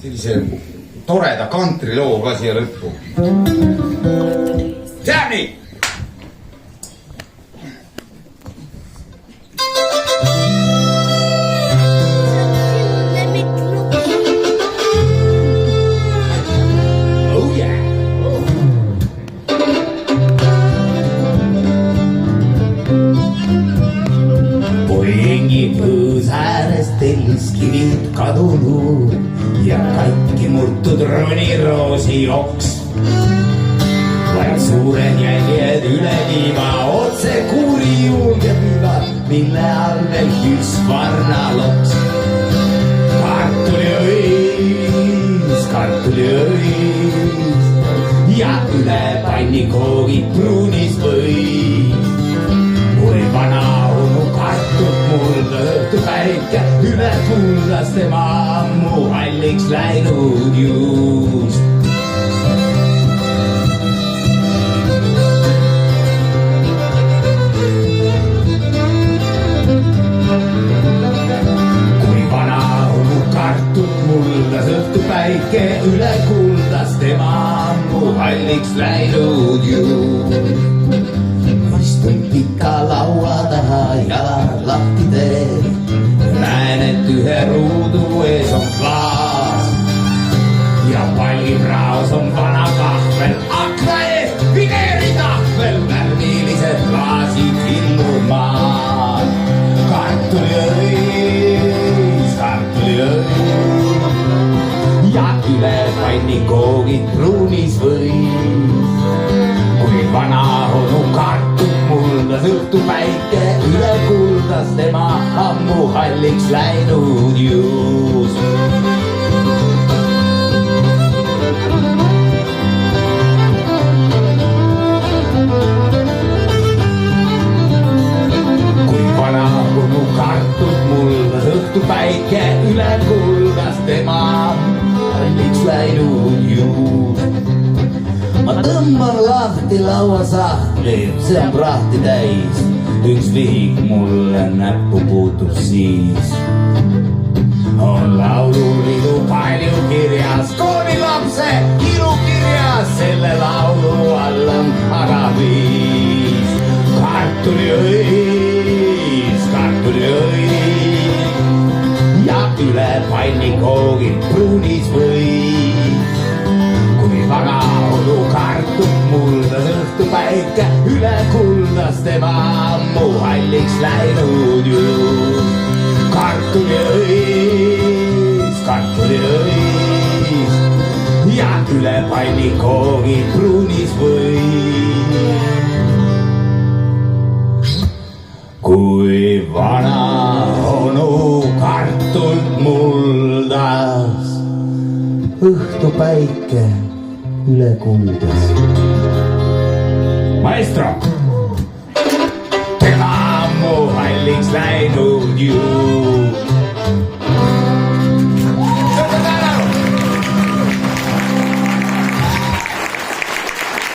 sellise toreda kantriloo ka siia lõppu. Teab nii! Telliskivid kadunud ja katki murtud roniroosi joks. Vaid suured jäljed üle tiiva otse kuuri juurde viivad, mille all veel hüsvarna loks. Kartuliõis ja üle pannikoogid pruunis võis. Kui vana onu kartub mulda õhtu päike, üle kuldas tema ammu halliks läinud juust. Kui vana onu kartub muldas õhtu päike, üle kuldas tema ammu halliks läinud juust. Istun pika laua taha, jalad lahti teen. Näen, et ühe ruudu ees on klaas ja palgipraos on vana kahvel. Akna ees vineeritahvel, värvilised klaasid illumaad. Kartuliõis ja üle pannikoogid pruunis võis. Kui vana onu kartub muldas õhtu päike, üle kuldas tema ammu halliks läinud juust. Kui vana onu kartub muldas õhtu päike, üle kuldas tema ammu halliks läinud juust. Ma tõmban lahti lauasahtli, see on prahti täis. Üks vihik mulle näppu puutub siis. On laululiidu palju kirjas, koolilapse ilukirjas. Selle laulu all on aga viis. Kartuliõis ja üle pannikoogid pruunis võis. Kui vana onu kartub muldas õhtu päike, üle kuldas tema ammu halliks läinud juust. Kartuliõis ja üle pannikoogid pruunis võis. Kui vana onu kartult muldas õhtu päike üle kuldas. Maestro! Tema ammu halliks läinud juust.